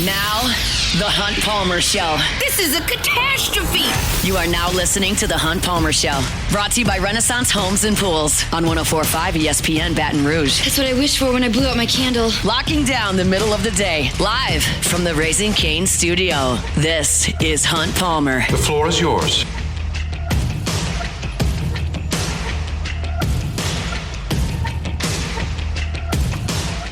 Now, The Hunt Palmer Show. This is a catastrophe. You are now listening to The Hunt Palmer Show. Brought to you by Renaissance Homes and Pools on 104.5 ESPN Baton Rouge. That's what I wished for when I blew out my candle. Locking down the middle of the day. Live from the Raising Cane studio. This is Hunt Palmer. The floor is yours.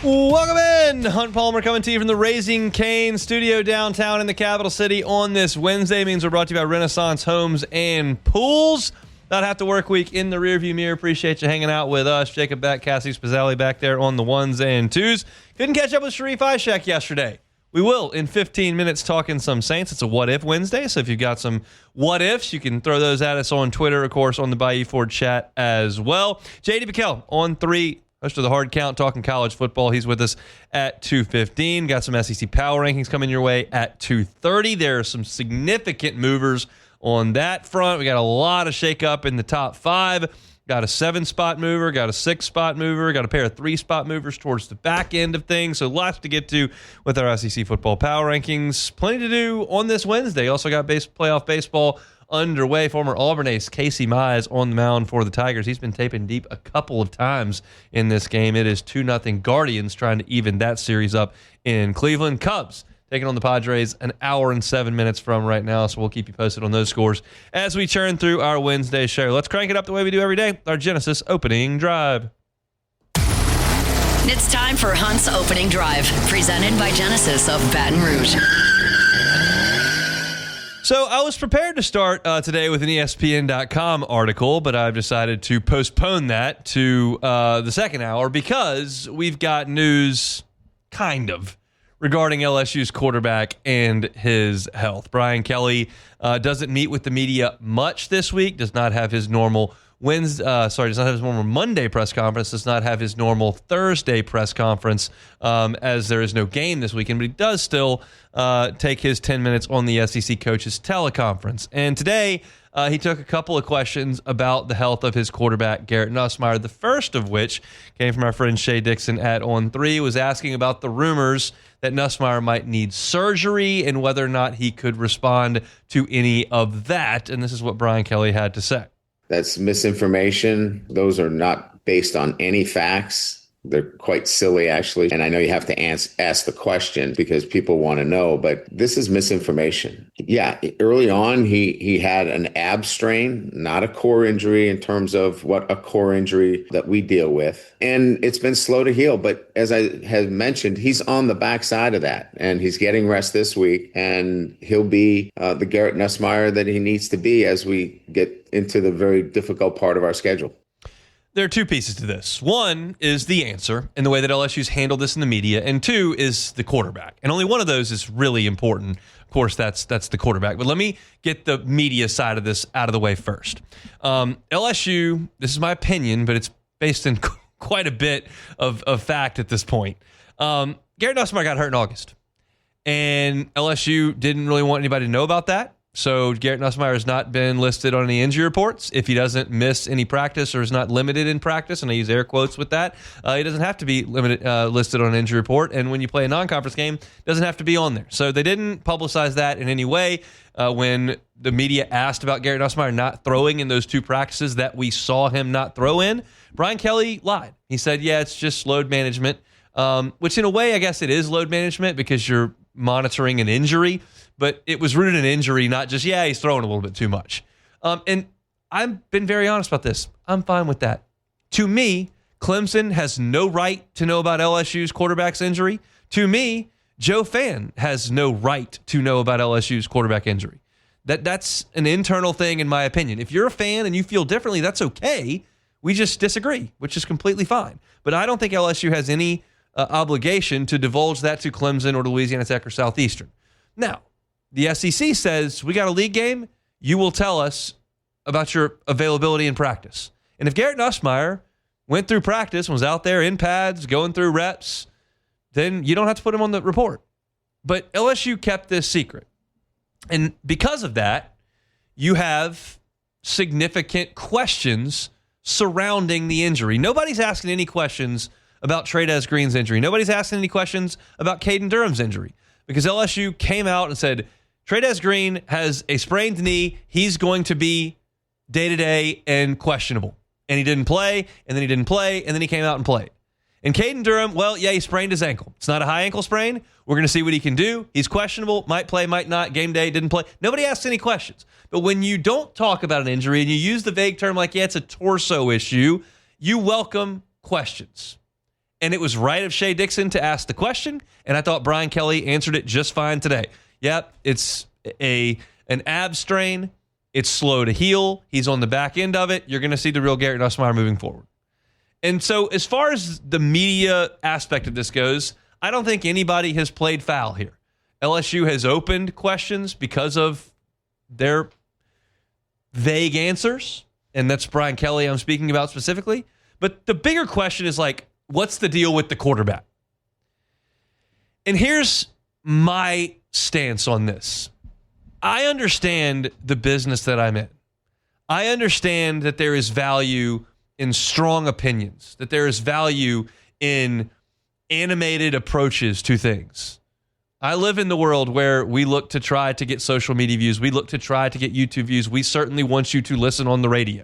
Welcome in. Hunt Palmer coming to you from the Raising Cane studio downtown in the capital city on this Wednesday. Means we're brought to you by Renaissance Homes and Pools. Not have to work week in the rearview mirror. Appreciate you hanging out with us. Jacob back, Cassie Spazzali back there on the ones and twos. Couldn't catch up with Sharief Ishaq yesterday. We will in 15 minutes talking some Saints. It's a What If Wednesday, so if you've got some what ifs, you can throw those at us on Twitter, of course, on the Bayou Ford chat as well. JD McKell on 3. Host of the Hard Count, talking college football. He's with us at 2:15. Got some SEC power rankings coming your way at 2:30. There are some significant movers on that front. We got a lot of shakeup in the top 5. Got a 7-spot mover, got a 6-spot mover, got a pair of 3-spot movers towards the back end of things. So lots to get to with our SEC football power rankings. Plenty to do on this Wednesday. Also got playoff baseball underway. Former Auburn ace Casey Mize on the mound for the Tigers. He's been taping deep a couple of times in this game. It is 2-0 Guardians trying to even that series up in Cleveland. Cubs taking on the Padres an hour and 7 minutes from right now, so we'll keep you posted on those scores as we churn through our Wednesday show. Let's crank it up the way we do every day, our Genesis opening drive. It's time for Hunt's opening drive, presented by Genesis of Baton Rouge. So I was prepared to start today with an ESPN.com article, but I've decided to postpone that to the second hour because we've got news, kind of, regarding LSU's quarterback and his health. Brian Kelly doesn't meet with the media much this week, does not have his normal does not have his normal Monday press conference, does not have his normal Thursday press conference, as there is no game this weekend, but he does still take his 10 minutes on the SEC coaches teleconference. And today, he took a couple of questions about the health of his quarterback, Garrett Nussmeier, the first of which came from our friend Shay Dixon at On3, was asking about the rumors that Nussmeier might need surgery and whether or not he could respond to any of that. And this is what Brian Kelly had to say. That's misinformation. Those are not based on any facts. They're quite silly, actually. And I know you have to ask the question because people want to know, but this is misinformation. Yeah, early on, he had an ab strain, not a core injury in terms of what a core injury that we deal with. And it's been slow to heal. But as I had mentioned, he's on the backside of that, and he's getting rest this week, and he'll be the Garrett Nussmeier that he needs to be as we get into the very difficult part of our schedule. There are two pieces to this. One is the answer and the way that LSU's handled this in the media, and two is the quarterback. And only one of those is really important. Of course, that's the quarterback. But let me get the media side of this out of the way first. LSU, this is my opinion, but it's based in quite a bit of fact at this point. Garrett Nussmeier got hurt in August, and LSU didn't really want anybody to know about that. So Garrett Nussmeier has not been listed on any injury reports. If he doesn't miss any practice or is not limited in practice, and I use air quotes with that, he doesn't have to be listed on an injury report. And when you play a non-conference game, doesn't have to be on there. So they didn't publicize that in any way. When the media asked about Garrett Nussmeier not throwing in those 2 practices that we saw him not throw in, Brian Kelly lied. He said, yeah, it's just load management, which in a way, I guess it is load management because you're monitoring an injury. But it was rooted in injury, not just, yeah, he's throwing a little bit too much. And I've been very honest about this. I'm fine with that. To me, Clemson has no right to know about LSU's quarterback's injury. To me, Joe Fan has no right to know about LSU's quarterback injury. That's an internal thing, in my opinion. If you're a fan and you feel differently, that's okay. We just disagree, which is completely fine. But I don't think LSU has any obligation to divulge that to Clemson or to Louisiana Tech or Southeastern. Now, the SEC says, we got a league game, you will tell us about your availability in practice. And if Garrett Nussmeier went through practice and was out there in pads, going through reps, then you don't have to put him on the report. But LSU kept this secret. And because of that, you have significant questions surrounding the injury. Nobody's asking any questions about Trey'Dez Green's injury. Nobody's asking any questions about Caden Durham's injury. because LSU came out and said, Trey'Dez Green has a sprained knee. He's going to be day-to-day and questionable. And he didn't play, and then he didn't play, and then he came out and played. And Caden Durham, well, yeah, he sprained his ankle. It's not a high ankle sprain. We're going to see what he can do. He's questionable, might play, might not. Game day, didn't play. Nobody asks any questions. But when you don't talk about an injury and you use the vague term like, yeah, it's a torso issue, you welcome questions. And it was right of Shea Dixon to ask the question, and I thought Brian Kelly answered it just fine today. Yep, it's an ab strain. It's slow to heal. He's on the back end of it. You're going to see the real Garrett Nussmeier moving forward. And so as far as the media aspect of this goes, I don't think anybody has played foul here. LSU has opened questions because of their vague answers, and that's Brian Kelly I'm speaking about specifically. But the bigger question is like, what's the deal with the quarterback? And here's my stance on this. I understand the business that I'm in. I understand that there is value in strong opinions, that there is value in animated approaches to things. I live in the world where we look to try to get social media views. We look to try to get YouTube views. We certainly want you to listen on the radio.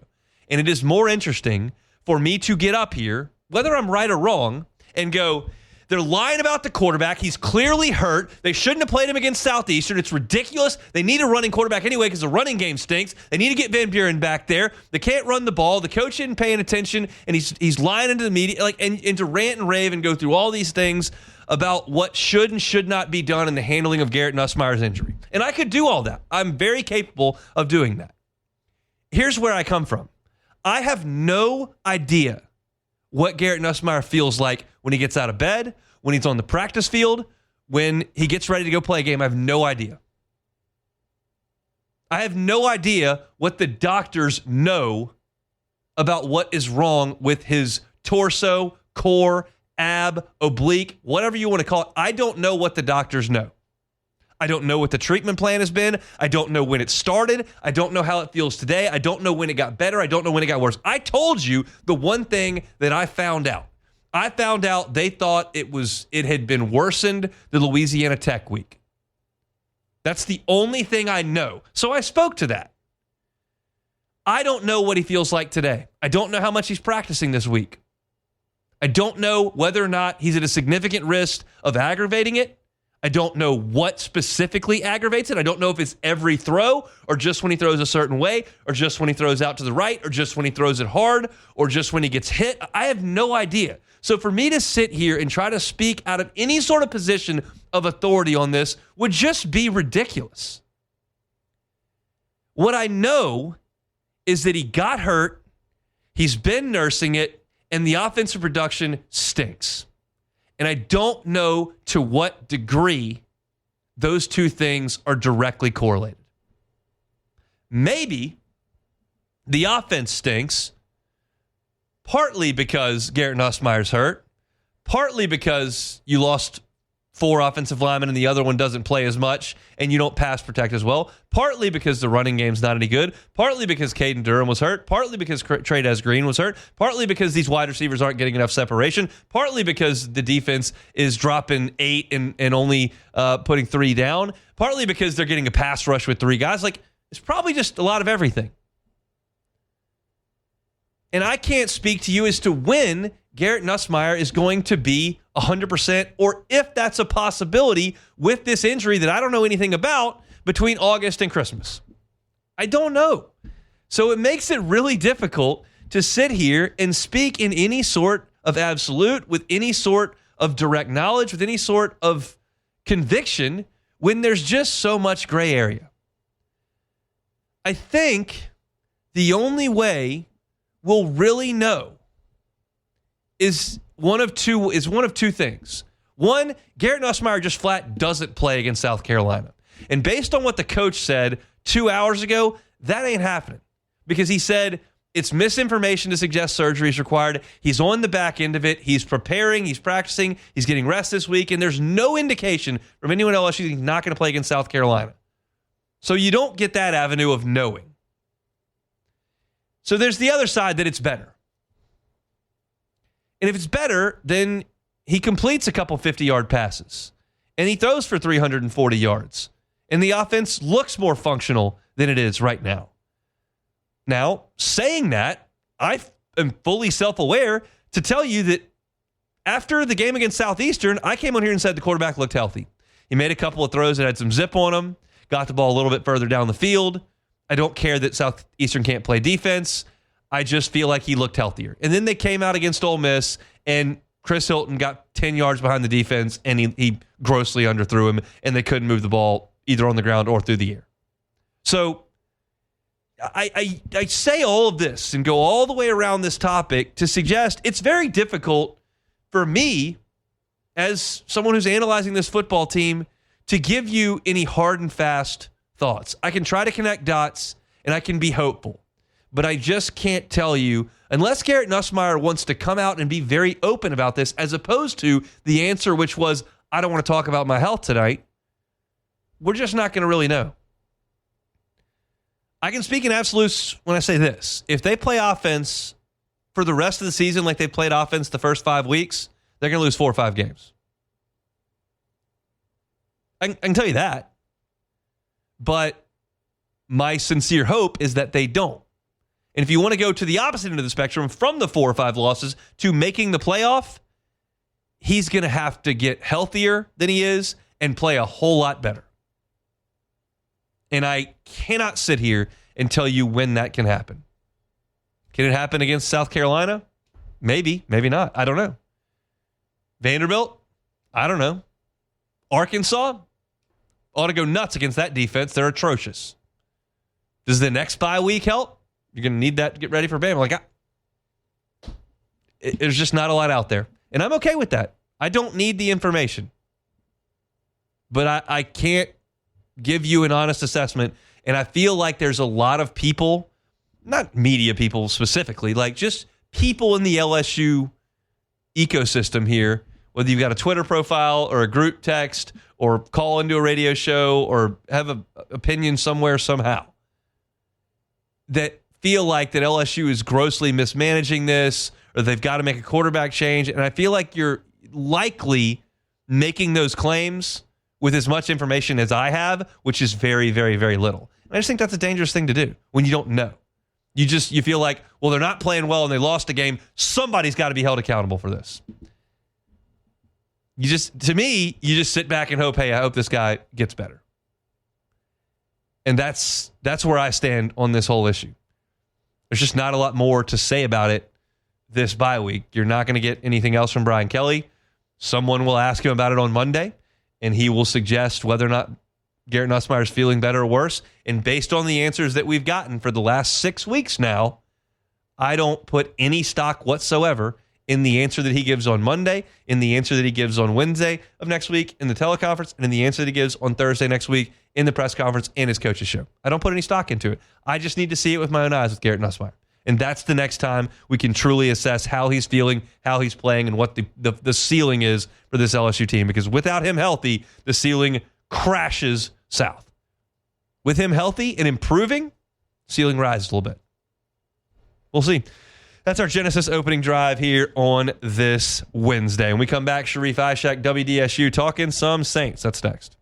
And it is more interesting for me to get up here, whether I'm right or wrong, and go, they're lying about the quarterback. He's clearly hurt. They shouldn't have played him against Southeastern. It's ridiculous. They need a running quarterback anyway because the running game stinks. They need to get Van Buren back there. They can't run the ball. The coach isn't paying attention, and he's lying into the media, and to rant and rave and go through all these things about what should and should not be done in the handling of Garrett Nussmeier's injury. And I could do all that. I'm very capable of doing that. Here's where I come from. I have no idea what Garrett Nussmeier feels like when he gets out of bed, when he's on the practice field, when he gets ready to go play a game. I have no idea. I have no idea what the doctors know about what is wrong with his torso, core, ab, oblique, whatever you want to call it. I don't know what the doctors know. I don't know what the treatment plan has been. I don't know when it started. I don't know how it feels today. I don't know when it got better. I don't know when it got worse. I told you the one thing that I found out. I found out they thought it had been worsened the Louisiana Tech week. That's the only thing I know. So I spoke to that. I don't know what he feels like today. I don't know how much he's practicing this week. I don't know whether or not he's at a significant risk of aggravating it. I don't know what specifically aggravates it. I don't know if it's every throw or just when he throws a certain way or just when he throws out to the right or just when he throws it hard or just when he gets hit. I have no idea. So for me to sit here and try to speak out of any sort of position of authority on this would just be ridiculous. What I know is that he got hurt, he's been nursing it, and the offensive production stinks. And I don't know to what degree those two things are directly correlated. Maybe the offense stinks partly because Garrett Nussmeier's hurt, partly because you lost 4 offensive linemen and the other one doesn't play as much and you don't pass protect as well, partly because the running game's not any good, partly because Caden Durham was hurt, partly because Trey'Dez Green was hurt, partly because these wide receivers aren't getting enough separation, partly because the defense is dropping 8 and only putting 3 down, partly because they're getting a pass rush with 3 guys. Like, it's probably just a lot of everything. And I can't speak to you as to when Garrett Nussmeier is going to be 100% or if that's a possibility with this injury that I don't know anything about between August and Christmas. I don't know. So it makes it really difficult to sit here and speak in any sort of absolute, with any sort of direct knowledge, with any sort of conviction when there's just so much gray area. I think the only way we'll really know is one of two things. One, Garrett Nussmeier just flat doesn't play against South Carolina. And based on what the coach said 2 hours ago, that ain't happening. Because he said it's misinformation to suggest surgery is required. He's on the back end of it. He's preparing. He's practicing. He's getting rest this week. And there's no indication from anyone else he's not going to play against South Carolina. So you don't get that avenue of knowing. So there's the other side that it's better. And if it's better, then he completes a couple 50-yard passes. and he throws for 340 yards. And the offense looks more functional than it is right now. Now, saying that, I am fully self-aware to tell you that after the game against Southeastern, I came on here and said the quarterback looked healthy. He made a couple of throws that had some zip on them, got the ball a little bit further down the field. I don't care that Southeastern can't play defense. I just feel like he looked healthier. And then they came out against Ole Miss, and Chris Hilton got 10 yards behind the defense, and he grossly underthrew him, and they couldn't move the ball either on the ground or through the air. So I say all of this and go all the way around this topic to suggest it's very difficult for me as someone who's analyzing this football team to give you any hard and fast thoughts. I can try to connect dots and I can be hopeful, but I just can't tell you unless Garrett Nussmeier wants to come out and be very open about this, as opposed to the answer, which was, I don't want to talk about my health tonight. We're just not going to really know. I can speak in absolutes when I say this. If they play offense for the rest of the season like they played offense the first 5 weeks, they're going to lose 4 or 5 games. I can tell you that. But my sincere hope is that they don't. And if you want to go to the opposite end of the spectrum, from the 4 or 5 losses to making the playoff, he's going to have to get healthier than he is and play a whole lot better. And I cannot sit here and tell you when that can happen. Can it happen against South Carolina? Maybe, maybe not. I don't know. Vanderbilt? I don't know. Arkansas? Ought to go nuts against that defense. They're atrocious. Does the next bye week help? You're going to need that to get ready for Bama. There's just not a lot out there. And I'm okay with that. I don't need the information. But I can't give you an honest assessment. And I feel like there's a lot of people, not media people specifically, like just people in the LSU ecosystem here, whether you've got a Twitter profile or a group text or call into a radio show or have an opinion somewhere somehow, that feel like that LSU is grossly mismanaging this or they've got to make a quarterback change. And I feel like you're likely making those claims with as much information as I have, which is very, very, very little. And I just think that's a dangerous thing to do when you don't know. You feel like, well, they're not playing well and they lost a game. Somebody's got to be held accountable for this. To me, you just sit back and hope, hey, I hope this guy gets better. And that's where I stand on this whole issue. There's just not a lot more to say about it this bye week. You're not going to get anything else from Brian Kelly. Someone will ask him about it on Monday, and he will suggest whether or not Garrett Nussmeier is feeling better or worse. And based on the answers that we've gotten for the last 6 weeks now, I don't put any stock whatsoever in the answer that he gives on Monday, in the answer that he gives on Wednesday of next week in the teleconference, and in the answer that he gives on Thursday next week in the press conference and his coach's show. I don't put any stock into it. I just need to see it with my own eyes with Garrett Nussmeier. And that's the next time we can truly assess how he's feeling, how he's playing, and what the ceiling is for this LSU team. Because without him healthy, the ceiling crashes south. With him healthy and improving, ceiling rises a little bit. We'll see. That's our Genesis opening drive here on this Wednesday. When we come back, Sharief, Ishaq, WDSU, talking some Saints. That's next.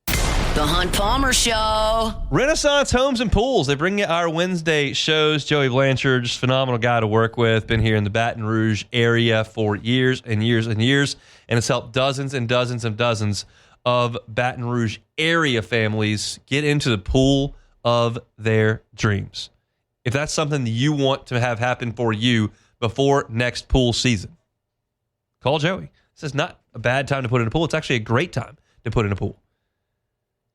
The Hunt Palmer Show. Renaissance Homes and Pools. They bring you our Wednesday shows. Joey Blanchard, just phenomenal guy to work with. Been here in the Baton Rouge area for years and years and years, and has helped dozens and dozens and dozens of Baton Rouge area families get into the pool of their dreams. If that's something that you want to have happen for you before next pool season, call Joey. This is not a bad time to put in a pool. It's actually a great time to put in a pool.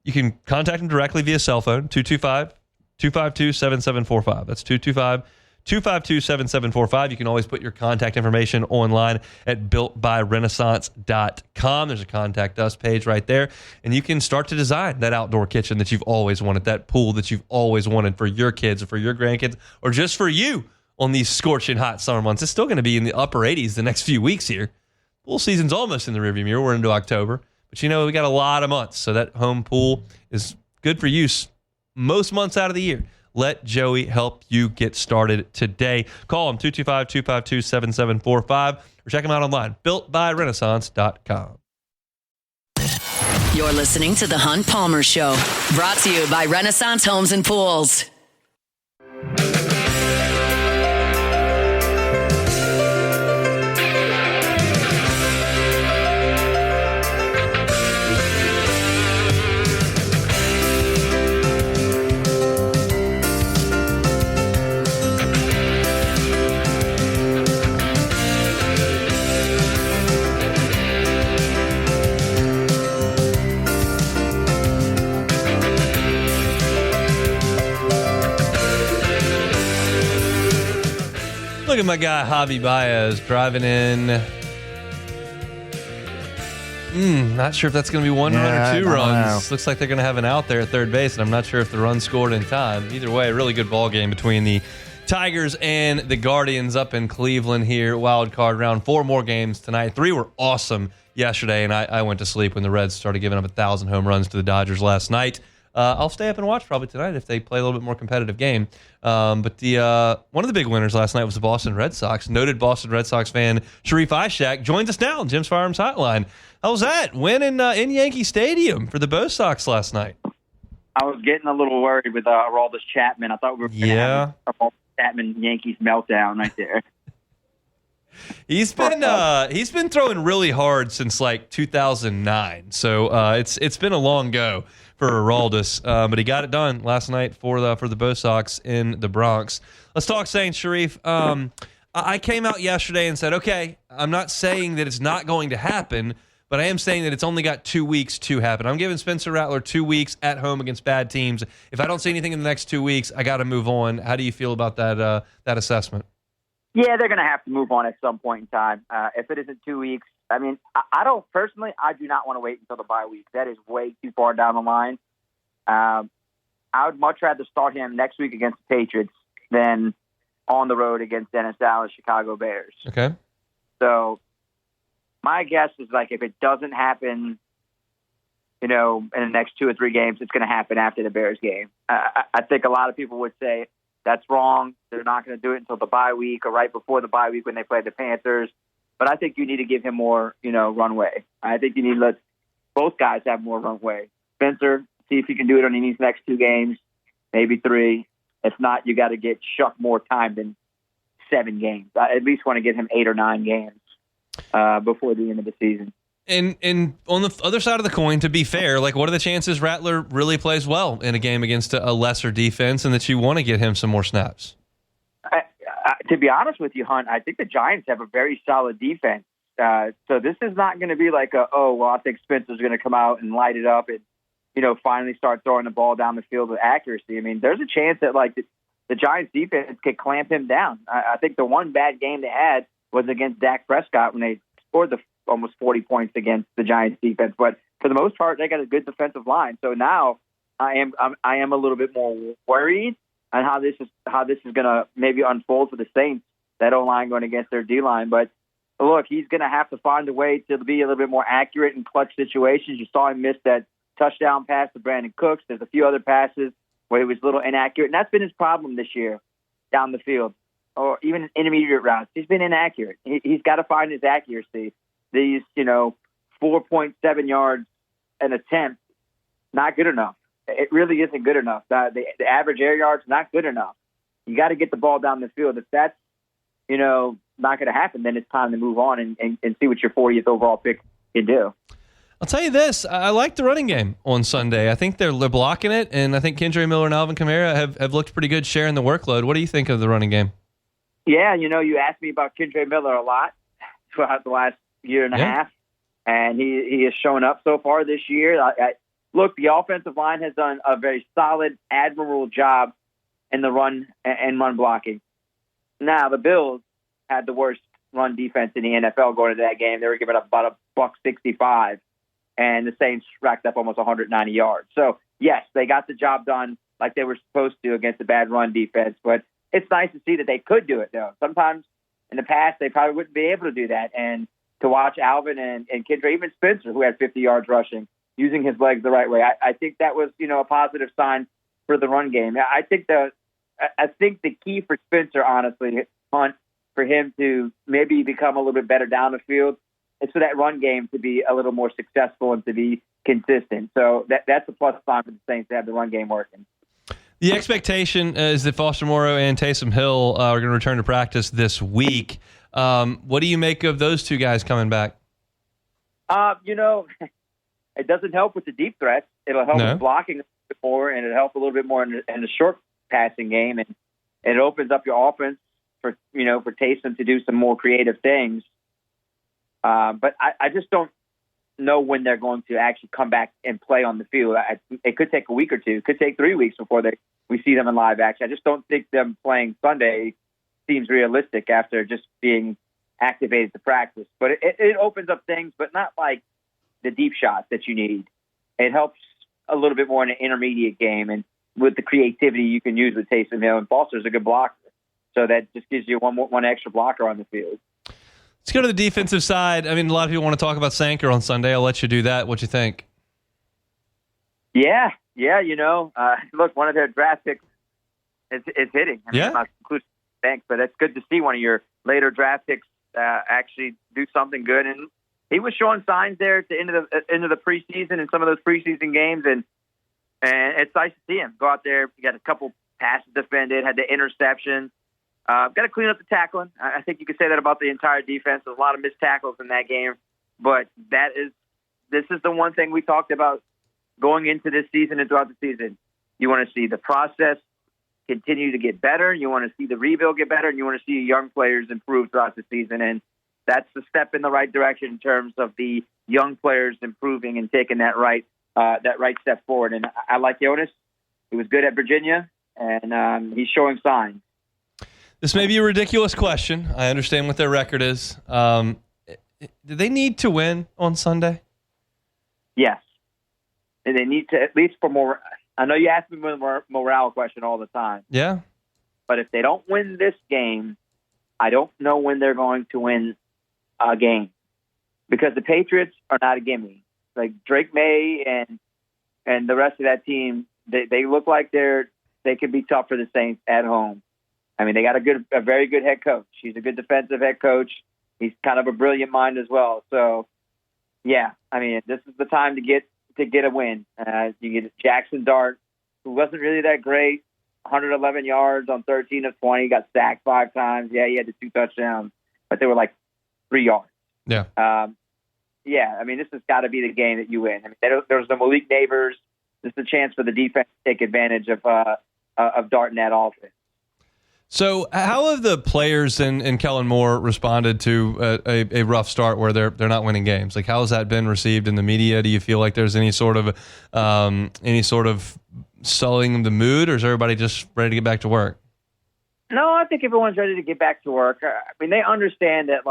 You can contact him directly via cell phone, 225-252-7745. That's 225-252-7745. You can always put your contact information online at builtbyrenaissance.com. There's a contact us page right there. And you can start to design that outdoor kitchen that you've always wanted, that pool that you've always wanted for your kids or for your grandkids or just for you on these scorching hot summer months. It's still going to be in the upper 80s the next few weeks here. Pool season's almost in the rearview mirror. We're into October. But, we got a lot of months, so that home pool is good for use most months out of the year. Let Joey help you get started today. Call him, 225-252-7745, or check him out online, builtbyrenaissance.com. You're listening to The Hunt Palmer Show, brought to you by Renaissance Homes and Pools. Look at my guy Javi Baez driving in. Not sure if that's going to be one run or two runs. Looks like they're going to have an out there at third base, and I'm not sure if the run scored in time. Either way, a really good ball game between the Tigers and the Guardians up in Cleveland here. Wild card round. 4 more games tonight. 3 were awesome yesterday, and I went to sleep when the Reds started giving up 1,000 home runs to the Dodgers last night. I'll stay up and watch probably tonight if they play a little bit more competitive game. But the one of the big winners last night was the Boston Red Sox. Noted Boston Red Sox fan Sharief Ishaq joins us now on Jim's Firearms Hotline. How was that? Win in Yankee Stadium for the Bo Sox last night. I was getting a little worried with Aroldis Chapman. I thought we were going to have a Aroldis Chapman Yankees meltdown right there. He's been throwing really hard since like 2009. So it's been a long go for Aroldis, but he got it done last night for the Bo Sox in the Bronx. Let's talk Saints, Sharief. I came out yesterday and said, okay, I'm not saying that it's not going to happen, but I am saying that it's only got 2 weeks to happen. I'm giving Spencer Rattler 2 weeks at home against bad teams. If I don't see anything in the next 2 weeks, I got to move on. How do you feel about that assessment? Yeah, they're going to have to move on at some point in time. If it isn't 2 weeks, I mean, I don't personally. I do not want to wait until the bye week. That is way too far down the line. I would much rather start him next week against the Patriots than on the road against Dennis Allen's Chicago Bears. Okay. So my guess is like if it doesn't happen, in the next 2 or 3 games, it's going to happen after the Bears game. I think a lot of people would say that's wrong. They're not going to do it until the bye week or right before the bye week when they play the Panthers. But I think you need to give him more, runway. I think you need to let both guys have more runway. Spencer, see if he can do it on these next 2 games, maybe 3. If not, you got to get Shuck more time than 7 games. I at least want to get him 8 or 9 games before the end of the season. And on the other side of the coin, to be fair, like what are the chances Rattler really plays well in a game against a lesser defense and that you want to get him some more snaps? To be honest with you, Hunt, I think the Giants have a very solid defense. So this is not going to be like I think Spencer's going to come out and light it up and, finally start throwing the ball down the field with accuracy. I mean, there's a chance that the Giants defense could clamp him down. I think the one bad game they had was against Dak Prescott when they scored the almost 40 points against the Giants defense. But for the most part, they got a good defensive line. So now I am a little bit more worried on how this is going to maybe unfold for the Saints. That O-line going against their D-line. But look, he's going to have to find a way to be a little bit more accurate in clutch situations. You saw him miss that touchdown pass to Brandon Cooks. There's a few other passes where he was a little inaccurate. And that's been his problem this year down the field or even in intermediate routes. He's been inaccurate. He's got to find his accuracy. These, 4.7 yards an attempt, not good enough. It really isn't good enough. The average air yards, not good enough. You got to get the ball down the field. If that's, not going to happen, then it's time to move on and see what your 40th overall pick can do. I'll tell you this. I like the running game on Sunday. I think they're blocking it, and I think Kendre Miller and Alvin Kamara have looked pretty good sharing the workload. What do you think of the running game? Yeah, you asked me about Kendre Miller a lot throughout the last year and a half, and he has shown up so far this year. Look, the offensive line has done a very solid, admirable job in the run and run blocking. Now, the Bills had the worst run defense in the NFL going into that game. They were giving up about $165, and the Saints racked up almost 190 yards. So, yes, they got the job done like they were supposed to against a bad run defense, but it's nice to see that they could do it, though. Sometimes in the past, they probably wouldn't be able to do that, and to watch Alvin and Kendre, even Spencer, who had 50 yards rushing, using his legs the right way, I think that was, a positive sign for the run game. I think the key for Spencer, honestly, Hunt, for him to maybe become a little bit better down the field, is for that run game to be a little more successful and to be consistent. So that's a plus sign for the Saints to have the run game working. The expectation is that Foster Moreau and Taysom Hill are going to return to practice this week. What do you make of those two guys coming back? It doesn't help with the deep threats. It'll help with blocking a bit more, and it'll help a little bit more in the short passing game, and it opens up your offense for Taysom to do some more creative things. But I just don't know when they're going to actually come back and play on the field. It could take a week or two. It could take 3 weeks before we see them in live action. I just don't think them playing Sunday seems realistic after just being activated to practice. But it opens up things, but not like the deep shots that you need. It helps a little bit more in an intermediate game, and with the creativity you can use with Taysom Hill. And Foster's a good blocker, so that just gives you one extra blocker on the field. Let's go to the defensive side. I mean, a lot of people want to talk about Sanker on Sunday. I'll let you do that. What you think? Yeah. Look, one of their draft picks is hitting. I mean, I'm not including Banks, but it's good to see one of your later draft picks actually do something good. And he was showing signs there at the end of the preseason and some of those preseason games, and it's nice to see him go out there. He got a couple passes defended, had the interception. Got to clean up the tackling. I think you could say that about the entire defense. There's a lot of missed tackles in that game, but this is the one thing we talked about going into this season and throughout the season. You want to see the process continue to get better. You want to see the rebuild get better, and you want to see young players improve throughout the season. And that's the step in the right direction in terms of the young players improving and taking that right step forward. And I like Jonas. He was good at Virginia, and he's showing signs. This may be a ridiculous question. I understand what their record is. Do they need to win on Sunday? Yes. And they need to, at least for more. I know you ask me the morale question all the time. Yeah. But if they don't win this game, I don't know when they're going to win a game. Because the Patriots are not a gimme. Like Drake May and the rest of that team, they look like they could be tough for the Saints at home. I mean, they got a very good head coach. He's a good defensive head coach. He's kind of a brilliant mind as well. So, yeah, I mean, this is the time to get a win. You get Jackson Dart, who wasn't really that great, 111 yards on 13 of 20, got sacked 5 times. Yeah, he had the 2 touchdowns, but they were like 3 yards. Yeah. I mean, this has got to be the game that you win. I mean, there's the Malik Neighbors. This is a chance for the defense to take advantage of Dart in that offense. So how have the players and Kellen Moore responded to a rough start where they're not winning games? Like, how has that been received in the media? Do you feel like there's any sort of sulling the mood, or is everybody just ready to get back to work? No, I think everyone's ready to get back to work. I mean, they understand that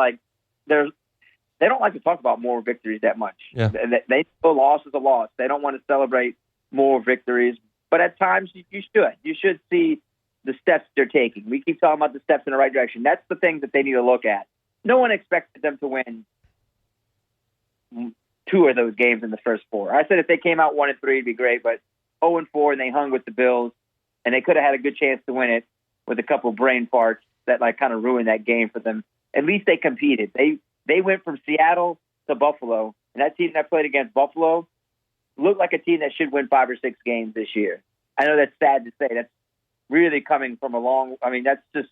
they don't like to talk about more victories that much. Yeah. They a loss is a loss. They don't want to celebrate more victories, but at times you should. You should see the steps they're taking. We keep talking about the steps in the right direction. That's the thing that they need to look at. No one expected them to win 2 of those games in the first 4. I said if they came out 1-3, it'd be great, but 0-4 and they hung with the Bills, and they could have had a good chance to win it with a couple brain farts that kind of ruined that game for them. At least they competed. They went from Seattle to Buffalo, and that team that played against Buffalo looked like a team that should win 5 or 6 games this year. I know that's sad to say. That's really coming from that's just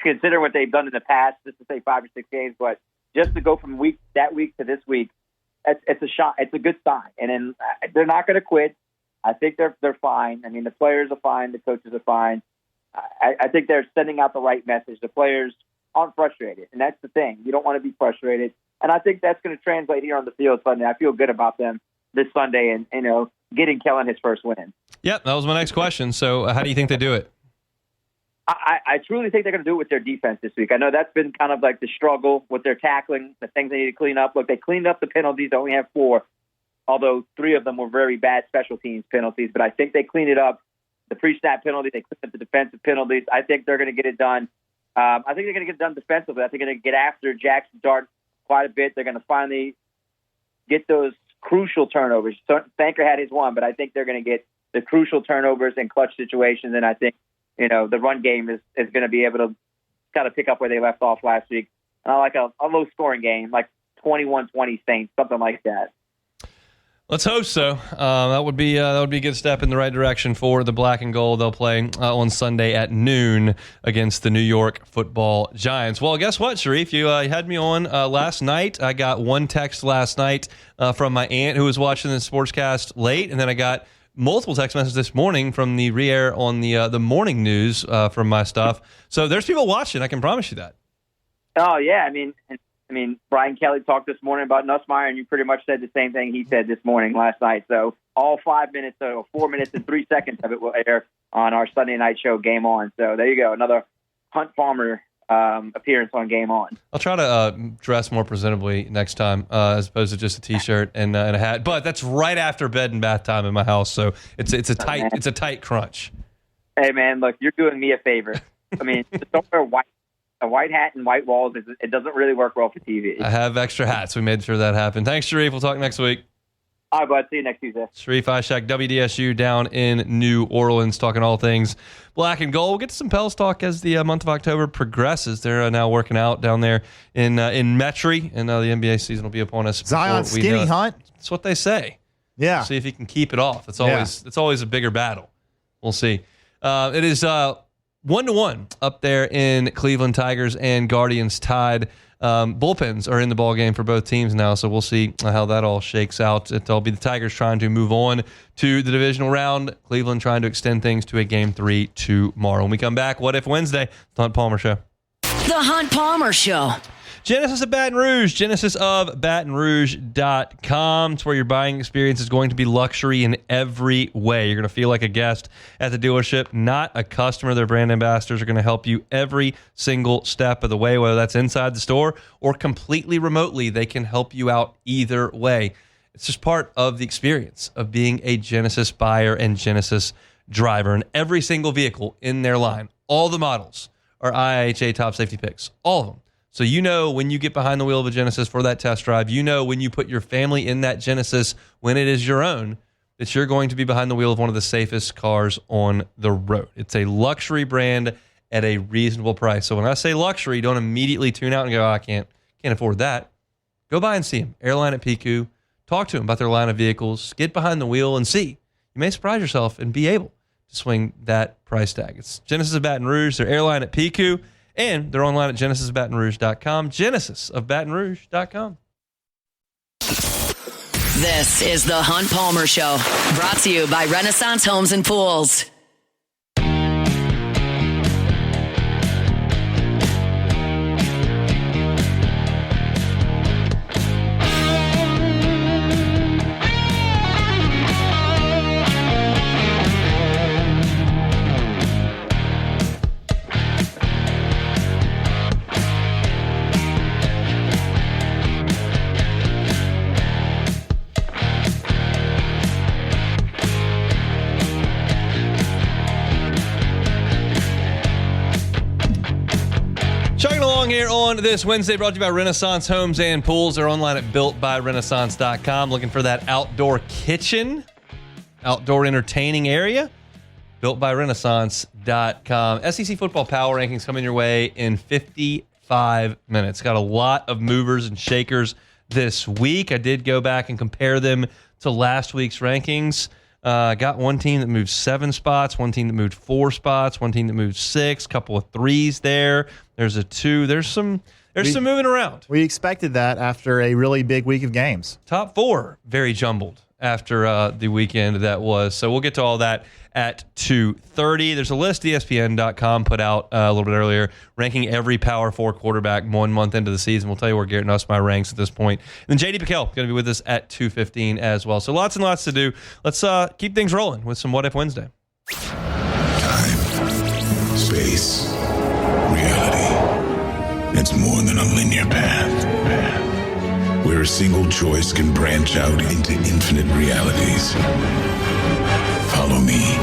considering what they've done in the past, just to say 5 or 6 games, but just to go from that week to this week, it's a shot. It's a good sign. And then they're not going to quit. I think they're fine. I mean, the players are fine. The coaches are fine. I think they're sending out the right message. The players aren't frustrated, and that's the thing. You don't want to be frustrated. And I think that's going to translate here on the field Sunday. I feel good about them this Sunday and, getting Kellen his first win. Yep, that was my next question. So how do you think they do it? I truly think they're going to do it with their defense this week. I know that's been kind of like the struggle with their tackling, the things they need to clean up. Look, they cleaned up the penalties. They only have 4, although 3 of them were very bad special teams penalties. But I think they cleaned it up. The pre-snap penalty, they cleaned up the defensive penalties. I think they're going to get it done. I think they're going to get it done defensively. I think they're going to get after Jackson Dart quite a bit. They're going to finally get those crucial turnovers. Sanker had his one, but I think they're going to get the crucial turnovers in clutch situations. And I think, the run game is going to be able to kind of pick up where they left off last week. And I like a low-scoring game, like 21-20 Saints, something like that. Let's hope so. That would be a good step in the right direction for the Black and Gold. They'll play on Sunday at noon against the New York Football Giants. Well, guess what, Sharief? You had me on last night. I got one text last night from my aunt who was watching the sportscast late, and then I got multiple text messages this morning from the re-air on the morning news from my stuff. So there's people watching. I can promise you that. Oh yeah, I mean, Brian Kelly talked this morning about Nussmeier, and you pretty much said the same thing he said this morning, last night. So all 5 minutes, so 4 minutes and 3 seconds of it will air on our Sunday night show, Game On. So there you go, another Hunt Palmer appearance on Game On. I'll try to dress more presentably next time, as opposed to just a t-shirt and a hat. But that's right after bed and bath time in my house, so it's a tight crunch. Hey man, look, you're doing me a favor. I mean, just don't wear a white hat and white walls. It doesn't really work well for TV. I have extra hats. We made sure that happened. Thanks, Sharief. We'll talk next week. All right, bud. See you next Tuesday. Sharief Ishaq, WDSU down in New Orleans, talking all things Black and Gold. We'll get to some Pels talk as the month of October progresses. They're now working out down there in Metairie, and the NBA season will be upon us. Zion skinny, Hunt. That's what they say. Yeah. We'll see if he can keep it off. It's always a bigger battle. We'll see. It is 1-1 up there in Cleveland. Tigers and Guardians tied. Bullpens are in the ball game for both teams now, so we'll see how that all shakes out. It'll be the Tigers trying to move on to the divisional round. Cleveland trying to extend things to a Game 3 tomorrow. When we come back, What If Wednesday? The Hunt Palmer Show. The Hunt Palmer Show. Genesis of Baton Rouge, genesisofbatonrouge.com. It's where your buying experience is going to be luxury in every way. You're going to feel like a guest at the dealership, not a customer. Their brand ambassadors are going to help you every single step of the way, whether that's inside the store or completely remotely. They can help you out either way. It's just part of the experience of being a Genesis buyer and Genesis driver. And every single vehicle in their line, all the models are IIHA top safety picks, all of them. So you know when you get behind the wheel of a Genesis for that test drive, you know when you put your family in that Genesis when it is your own, that you're going to be behind the wheel of one of the safest cars on the road. It's a luxury brand at a reasonable price. So when I say luxury, don't immediately tune out and go, I can't afford that. Go by and see them. Airline at Piku. Talk to them about their line of vehicles. Get behind the wheel and see. You may surprise yourself and be able to swing that price tag. It's Genesis of Baton Rouge. They're airline at Piku. And they're online at genesisofbatonrouge.com, genesisofbatonrouge.com. This is the Hunt Palmer Show, brought to you by Renaissance Homes and Pools. Here on this Wednesday, brought to you by Renaissance Homes and Pools. They're online at builtbyrenaissance.com. Looking for that outdoor kitchen, outdoor entertaining area? Builtbyrenaissance.com. SEC football power rankings coming your way in 55 minutes. Got a lot of movers and shakers this week. I did go back and compare them to last week's rankings. Got one team that moved 7 spots, one team that moved 4 spots, one team that moved 6, couple of 3s there. There's a 2. There's some moving around. We expected that after a really big week of games. Top 4 very jumbled after the weekend that was. So we'll get to all that at 2:30. There's a list ESPN.com put out a little bit earlier, ranking every Power 4 quarterback 1 month into the season. We'll tell you where Garrett Nussmeier ranks at this point. And then JD Piquel going to be with us at 2:15 as well. So lots and lots to do. Let's keep things rolling with some What If Wednesday. Time, space, reality. It's more than a linear path. Where a single choice can branch out into infinite realities. Follow me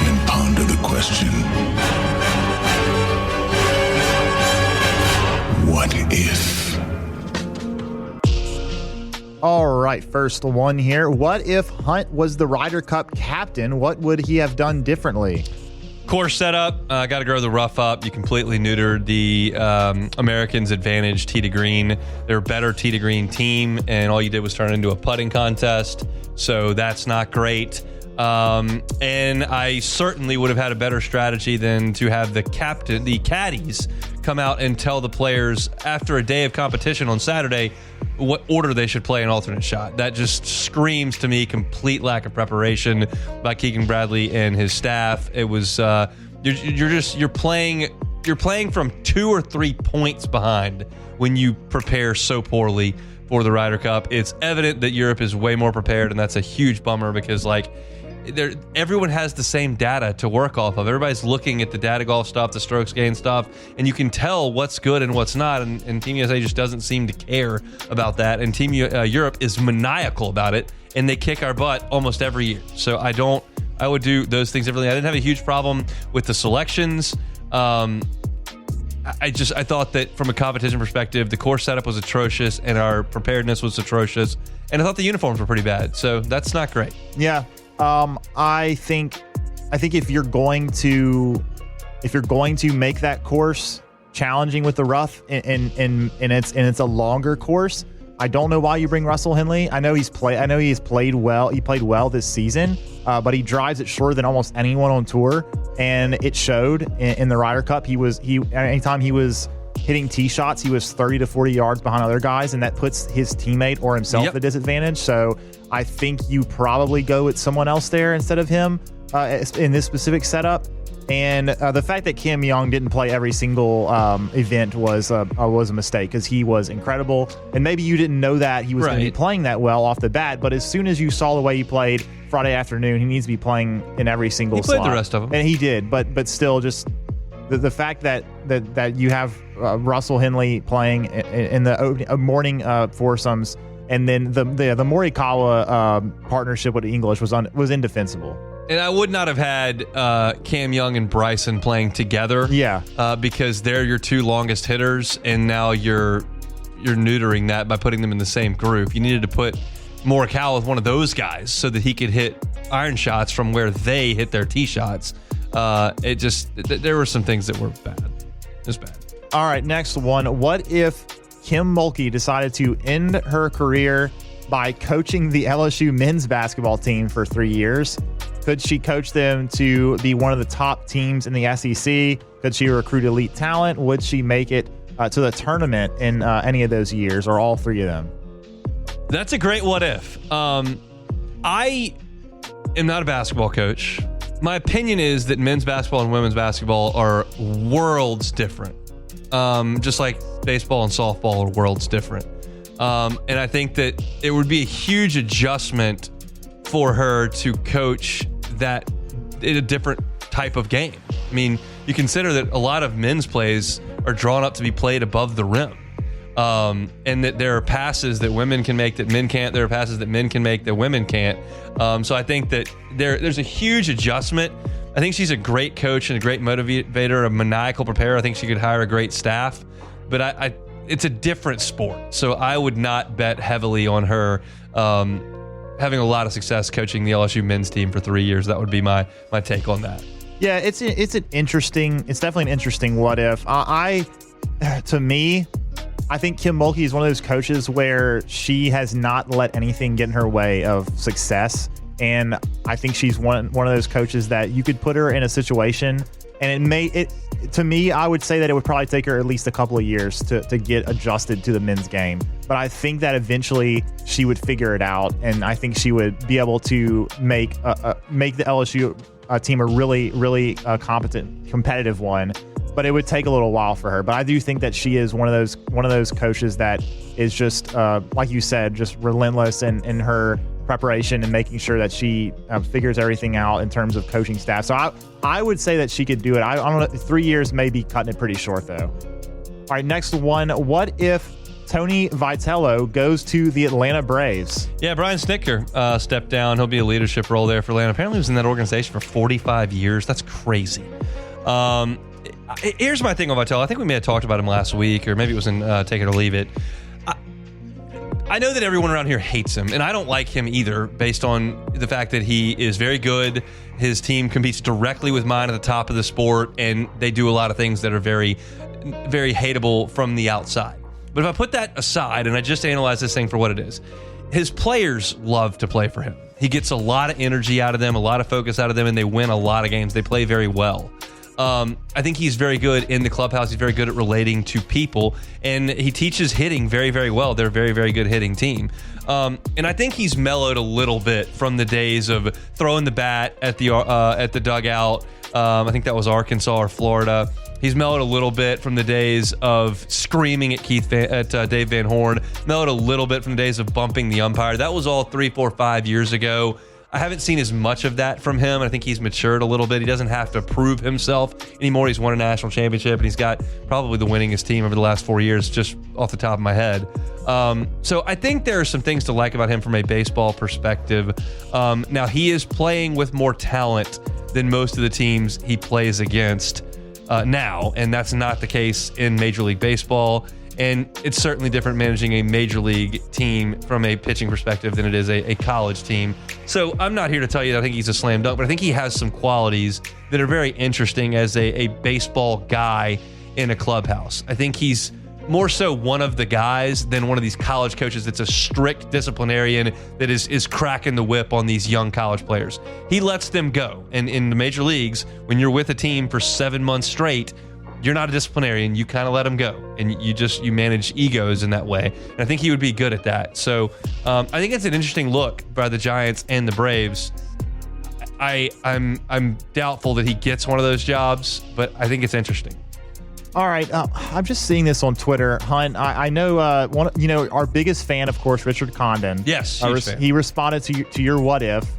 and ponder the question, what if? All right, first one here. What if Hunt was the Ryder Cup captain? What would he have done differently? Course setup, got to grow the rough up. You completely neutered the Americans' advantage tee to green. They're a better tee to green team, and all you did was turn it into a putting contest. So that's not great. And I certainly would have had a better strategy than to have the caddies come out and tell the players after a day of competition on Saturday what order they should play an alternate shot. That just screams to me complete lack of preparation by Keegan Bradley and his staff. It was you're playing from 2 or 3 points behind when you prepare so poorly for the Ryder Cup. It's evident that Europe is way more prepared, and that's a huge bummer because everyone has the same data to work off of. Everybody's looking at the data golf stuff, the strokes gain stuff, and you can tell what's good and what's not. And Team USA just doesn't seem to care about that. And Team Europe is maniacal about it, and they kick our butt almost every year. So I would do those things differently. I didn't have a huge problem with the selections. I thought that from a competition perspective, the course setup was atrocious and our preparedness was atrocious. And I thought the uniforms were pretty bad. So that's not great. Yeah. I think if you're going to make that course challenging with the rough and it's a longer course, I don't know why you bring Russell Henley. I know he's played well. He played well this season, but he drives it shorter than almost anyone on tour, and it showed in the Ryder Cup. Anytime he was hitting tee shots, he was 30 to 40 yards behind other guys, and that puts his teammate or himself at a disadvantage. So I think you probably go with someone else there instead of him in this specific setup. And the fact that Kim Young didn't play every single event was a mistake because he was incredible. And maybe you didn't know that he was going to be playing that well off the bat. But as soon as you saw the way he played Friday afternoon, he needs to be playing in every single slot. He played the rest of them. And he did. But still, just the fact that you have Russell Henley playing in the morning foursomes, and then the Morikawa partnership with the English was indefensible. And I would not have had Cam Young and Bryson playing together. Yeah. Because they're your two longest hitters, and now you're neutering that by putting them in the same group. You needed to put Morikawa with one of those guys so that he could hit iron shots from where they hit their tee shots. There were some things that were bad. It was bad. All right, next one. What if Kim Mulkey decided to end her career by coaching the LSU men's basketball team for 3 years? Could she coach them to be one of the top teams in the SEC? Could she recruit elite talent? Would she make it to the tournament in any of those years, or all three of them? That's a great what if. I am not a basketball coach. My opinion is that men's basketball and women's basketball are worlds different. Just like baseball and softball are worlds different. And I think that it would be a huge adjustment for her to coach that in a different type of game. I mean, you consider that a lot of men's plays are drawn up to be played above the rim. And that there are passes that women can make that men can't. There are passes that men can make that women can't. So I think that there's a huge adjustment. I think she's a great coach and a great motivator, a maniacal preparer. I think she could hire a great staff. But it's a different sport. So I would not bet heavily on her having a lot of success coaching the LSU men's team for 3 years. That would be my take on that. Yeah, it's definitely an interesting what if. To me, I think Kim Mulkey is one of those coaches where she has not let anything get in her way of success. And I think she's one of those coaches that you could put her in a situation, and to me, I would say that it would probably take her at least a couple of years to get adjusted to the men's game. But I think that eventually she would figure it out, and I think she would be able to make the LSU team a really, really competent, competitive one. But it would take a little while for her. But I do think that she is one of those coaches that is just like you said, just relentless in her preparation and making sure that she figures everything out in terms of coaching staff. So I would say that she could do it. I don't know. 3 years may be cutting it pretty short though. All right, next one. What if Tony Vitello goes to the Atlanta Braves? Yeah, Brian Snitker stepped down. He'll be a leadership role there for Atlanta. Apparently he was in that organization for 45 years. That's crazy. Here's my thing on Vitello. I think we may have talked about him last week, or maybe it was in Take It or Leave It. I know that everyone around here hates him, and I don't like him either, based on the fact that he is very good. His team competes directly with mine at the top of the sport, and they do a lot of things that are very, very hateable from the outside. But if I put that aside and I just analyze this thing for what it is, his players love to play for him. He gets a lot of energy out of them, a lot of focus out of them, and they win a lot of games. They play very well. I think he's very good in the clubhouse. He's very good at relating to people, and he teaches hitting very, very well. They're a very, very good hitting team. And I think he's mellowed a little bit from the days of throwing the bat at the dugout. I think that was Arkansas or Florida. He's mellowed a little bit from the days of screaming at Dave Van Horn. Mellowed a little bit from the days of bumping the umpire. That was all 3, 4, 5 years ago. I haven't seen as much of that from him. I think he's matured a little bit. He doesn't have to prove himself anymore. He's won a national championship, and he's got probably the winningest team over the last 4 years, just off the top of my head. So I think there are some things to like about him from a baseball perspective. Now, he is playing with more talent than most of the teams he plays against now, and that's not the case in Major League Baseball. And it's certainly different managing a major league team from a pitching perspective than it is a college team. So I'm not here to tell you that I think he's a slam dunk, but I think he has some qualities that are very interesting as a baseball guy in a clubhouse. I think he's more so one of the guys than one of these college coaches that's a strict disciplinarian that is cracking the whip on these young college players. He lets them go. And in the major leagues, when you're with a team for 7 months straight, you're not a disciplinarian. You kind of let them go, and you manage egos in that way. And I think he would be good at that. So I think it's an interesting look by the Giants and the Braves. I'm doubtful that he gets one of those jobs, but I think it's interesting. All right, I'm just seeing this on Twitter, Hunt. I know our biggest fan, of course, Richard Condon. Yes, huge fan. He responded to your what if.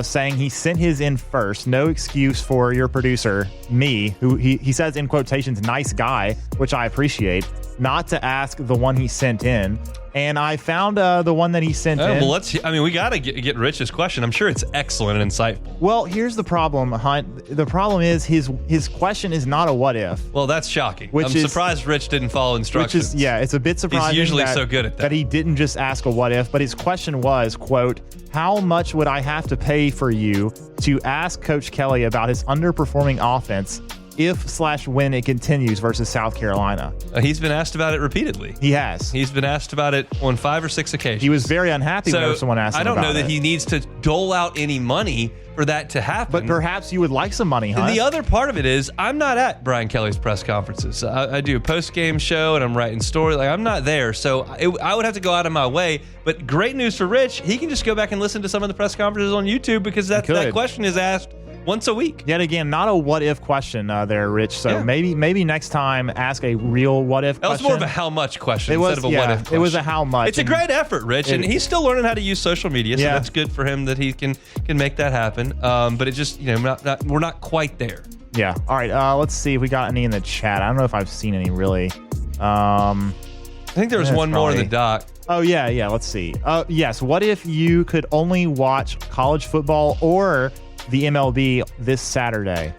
Saying he sent his in first. No excuse for your producer, me, who he says in quotations, nice guy, which I appreciate, not to ask the one he sent in. And I found the one that he sent in. Well, we got to get Rich's question. I'm sure it's excellent and insightful. Well, here's the problem, Hunt. The problem is his question is not a what if. Well, that's shocking. I'm surprised Rich didn't follow instructions. It's a bit surprising. He's usually so good at that. That he didn't just ask a what if, but his question was, quote, how much would I have to pay for you to ask Coach Kelly about his underperforming offense if/when it continues versus South Carolina? He's been asked about it repeatedly. He has. He's been asked about it on 5 or 6 occasions. He was very unhappy when someone asked him about it. I don't know that he needs to dole out any money for that to happen. But perhaps you would like some money, huh? And the other part of it is I'm not at Brian Kelly's press conferences. I do a post-game show, and I'm writing stories. I'm not there, so I would have to go out of my way. But great news for Rich. He can just go back and listen to some of the press conferences on YouTube because that question is asked once a week. Yet again, not a what-if question there, Rich. So maybe next time ask a real what-if question. That was more of a how much question instead of a what-if question. It was a how much. It's a great effort, Rich, and he's still learning how to use social media, so that's good for him that he can make that happen. But it just, we're not quite there. Yeah. All right. Let's see if we got any in the chat. I don't know if I've seen any really. I think there was one more in the doc. Oh, yeah. Let's see. Yes. What if you could only watch college football or the MLB this Saturday?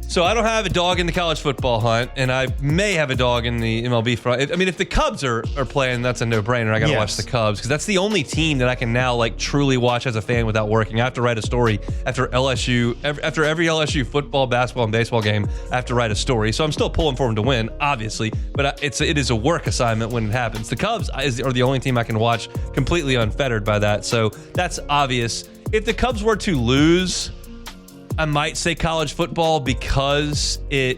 So I don't have a dog in the college football hunt, and I may have a dog in the MLB front. I mean, if the Cubs are playing, that's a no-brainer. I got to watch the Cubs because that's the only team that I can now truly watch as a fan without working. I have to write a story after every LSU football, basketball, and baseball game. I have to write a story. So I'm still pulling for them to win, obviously, but it is a work assignment when it happens. The Cubs are the only team I can watch completely unfettered by that. So that's obvious. If the Cubs were to lose, I might say college football because I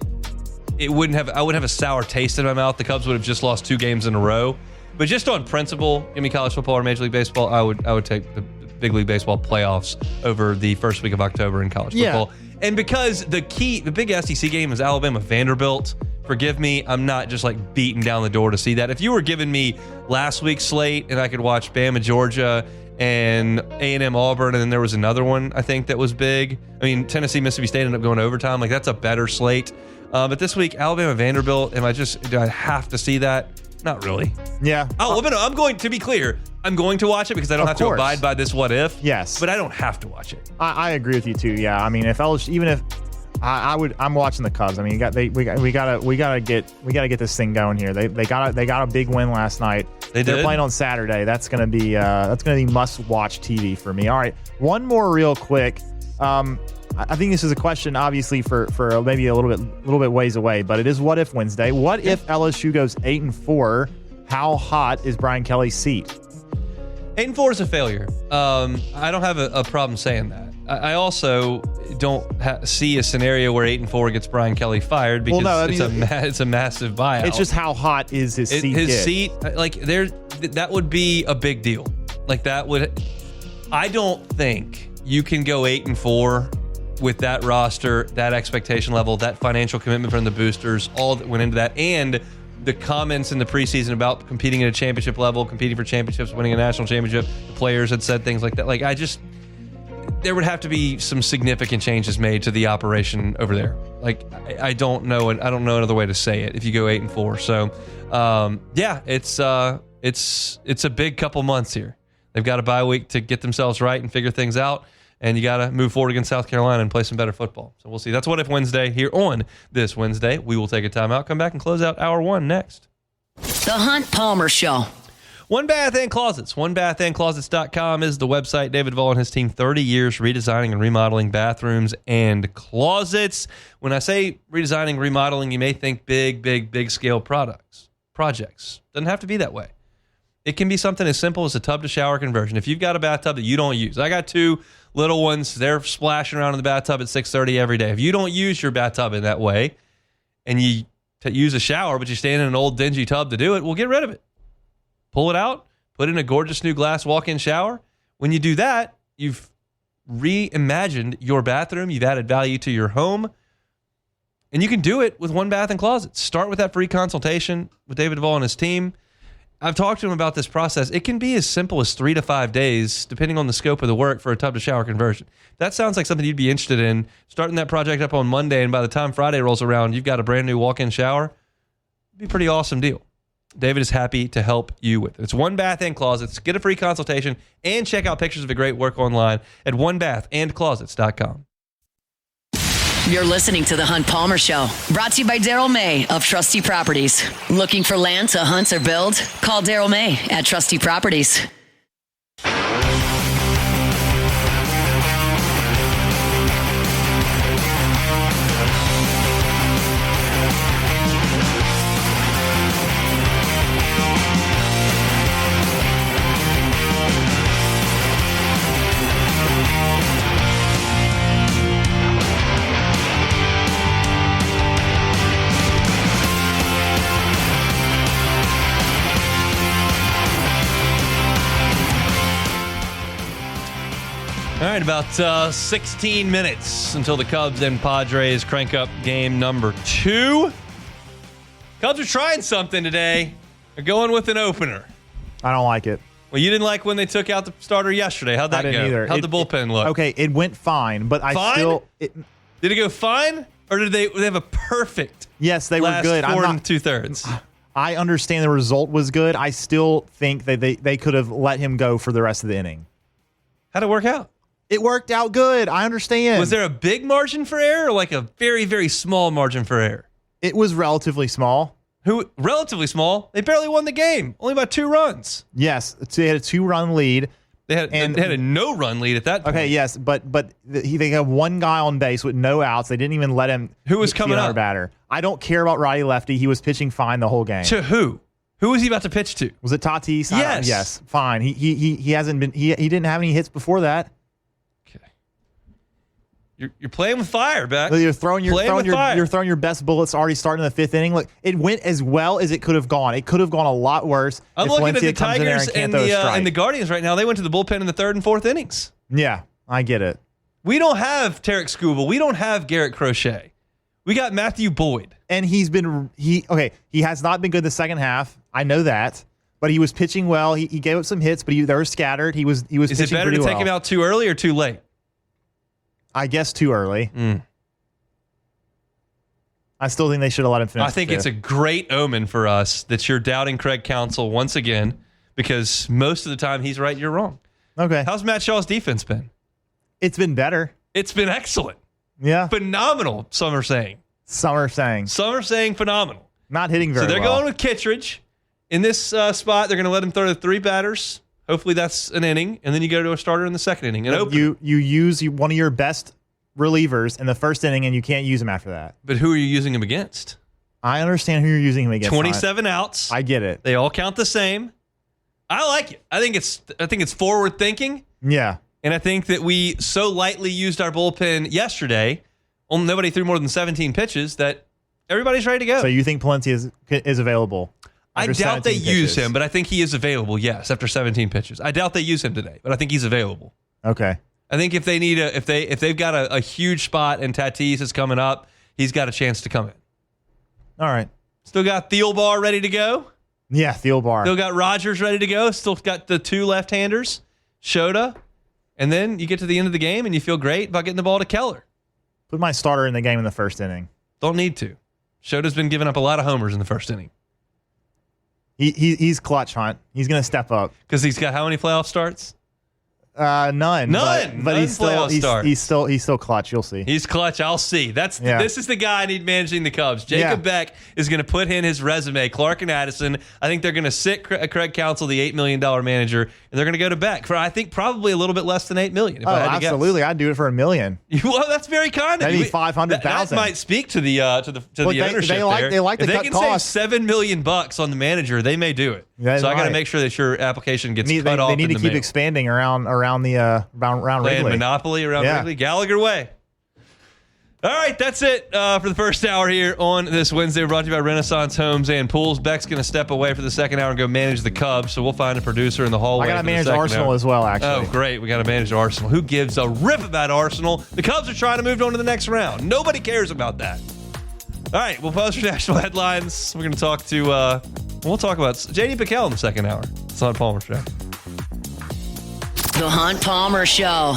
wouldn't have a sour taste in my mouth. The Cubs would have just lost 2 games in a row. But just on principle, give me college football or Major League Baseball, I would take the Big League Baseball playoffs over the first week of October in college football. And because the big SEC game is Alabama Vanderbilt. Forgive me, I'm not just beating down the door to see that. If you were giving me last week's slate and I could watch Bama Georgia and A&M Auburn, and then there was another one I think that was big. I mean, Tennessee Mississippi State ended up going overtime. That's a better slate. But this week, Alabama Vanderbilt, do I have to see that? Not really. Yeah. I'm going to be clear. I'm going to watch it because I don't have to abide by this what if. Yes. But I don't have to watch it. I agree with you too. Yeah. I mean, I'm watching the Cubs. I mean, we gotta get this thing going here. They got a big win last night. They're playing on Saturday. That's gonna be must-watch TV for me. All right, one more real quick. I think this is a question, obviously, for maybe a little bit ways away, but it is What If Wednesday. What if LSU goes 8-4? How hot is Brian Kelly's seat? 8-4 is a failure. I don't have a problem saying that. I also don't see a scenario where 8-4 gets Brian Kelly fired because it's a massive buyout. It's just how hot is his seat? His seat, that would be a big deal. I don't think you can go 8-4 with that roster, that expectation level, that financial commitment from the boosters, all that went into that, and the comments in the preseason about competing at a championship level, competing for championships, winning a national championship. The players had said things like that. There would have to be some significant changes made to the operation over there. I don't know another way to say it if you go 8-4. So, it's a big couple months here. They've got a bye week to get themselves right and figure things out. And you got to move forward against South Carolina and play some better football. So we'll see. That's What If Wednesday here on this Wednesday. We will take a timeout, come back and close out hour one next. The Hunt Palmer Show. One Bath and Closets. OneBathAndClosets.com is the website. David Vaughn and his team, 30 years redesigning and remodeling bathrooms and closets. When I say redesigning, remodeling, you may think big scale projects. Doesn't have to be that way. It can be something as simple as a tub to shower conversion. If you've got a bathtub that you don't use, I got two little ones. They're splashing around in the bathtub at 6:30 every day. If you don't use your bathtub in that way and you use a shower, but you stand in an old dingy tub to do it, well, get rid of it. Pull it out, put in a gorgeous new glass walk-in shower. When you do that, you've reimagined your bathroom. You've added value to your home. And you can do it with One Bath and Closets. Start with that free consultation with David Vaughn and his team. I've talked to him about this process. It can be as simple as 3 to 5 days, depending on the scope of the work, for a tub-to-shower conversion. That sounds like something you'd be interested in, starting that project up on Monday, and by the time Friday rolls around, you've got a brand new walk-in shower. It'd be a pretty awesome deal. David is happy to help you with it. It's One Bath and Closets. Get a free consultation and check out pictures of the great work online at onebathandclosets.com. You're listening to The Hunt Palmer Show, brought to you by Daryl May of Trusty Properties. Looking for land to hunt or build? Call Daryl May at Trusty Properties. All right, about 16 minutes until the Cubs and Padres crank up game number 2. Cubs are trying something today. They're going with an opener. I don't like it. Well, you didn't like when they took out the starter yesterday. How'd that go? Either. How'd the bullpen look? Okay, it went fine, but Did it go fine? Or did they have a perfect Yes, they were good. 4 2/3? I understand the result was good. I still think that they could have let him go for the rest of the inning. How'd it work out? It worked out good. I understand. Was there a big margin for error or like a very, very small margin for error? It was relatively small. Relatively small? They barely won the game. Only by 2 runs. Yes. They had a 2-run lead. They had a no-run lead at that point. Okay, yes, but they had one guy on base with no outs. They didn't even let him. Who was coming up? Batter. I don't care about Roddy Lefty. He was pitching fine the whole game. To who? Who was he about to pitch to? Was it Tatis? Yes. Yes. Fine. He hasn't been. He didn't have any hits before that. You're playing with fire, Beck. You're throwing your best bullets already starting in the 5th inning. Look, it went as well as it could have gone. It could have gone a lot worse. I'm looking at the Tigers and the Guardians right now. They went to the bullpen in the 3rd and 4th innings. Yeah, I get it. We don't have Tarek Skubal. We don't have Garrett Crochet. We got Matthew Boyd. And he has not been good the second half. I know that. But he was pitching well. He gave up some hits, but they were scattered. He was pitching pretty well. Is it better to take him out too early or too late? I guess too early. I still think they should have let him finish. I think it's a great omen for us that you're doubting Craig Counsell once again, because most of the time he's right, you're wrong. Okay. How's Matt Shaw's defense been? It's been better. It's been excellent. Yeah. Phenomenal, some are saying. Some are saying phenomenal. Not hitting very well. So they're going with Kittredge. in this spot, they're going to let him throw to 3 batters. Hopefully that's an inning, and then you go to a starter in the second inning. And you use one of your best relievers in the first inning, and you can't use him after that. But who are you using him against? I understand who you're using him against. 27 outs. I get it. They all count the same. I like it. I think it's forward thinking. Yeah. And I think that we so lightly used our bullpen yesterday. Nobody threw more than 17 pitches that everybody's ready to go. So you think Palencia is available? I doubt they use him, but I think he is available. Yes, after 17 pitches. I doubt they use him today, but I think he's available. Okay. I think if they need if they've got a huge spot and Tatis is coming up, he's got a chance to come in. All right. Still got Thielbar ready to go. Yeah, Thielbar. Still got Rogers ready to go. Still got the 2 left-handers, Shota, and then you get to the end of the game and you feel great about getting the ball to Keller. Put my starter in the game in the first inning. Don't need to. Shota's been giving up a lot of homers in the first inning. He's clutch, Hunt. He's going to step up because he's got how many playoff starts? None. But he's still clutch. You'll see. He's clutch. I'll see. This is the guy I need managing the Cubs. Jacob Beck is going to put in his resume. Clark and Addison. I think they're going to sit Craig Counsell, the $8 million manager, and they're going to go to Beck for I think probably a little bit less than $8 million. If I had to absolutely. guess. I'd do it for $1 million. Well, that's very kind of you. Maybe 500,000. That might speak to the ownership. They like if to they cut can costs. save $7 million on the manager, they may do it. Yeah, so I got to make sure that your application gets cut off. They need to keep expanding around the around Wrigley. Monopoly around Wrigley. Gallagher Way. All right, that's it for the first hour here on this Wednesday. We're brought to you by Renaissance Homes and Pools. Beck's going to step away for the second hour and go manage the Cubs, so we'll find a producer in the hallway. I got to manage Arsenal as well, actually. Oh, great. We got to manage Arsenal. Who gives a rip about Arsenal? The Cubs are trying to move on to the next round. Nobody cares about that. All right, we'll pause for national headlines. We're going to talk to, we'll talk about J.D. Piquel in the second hour. It's on Palmer Show. The Hunt Palmer Show.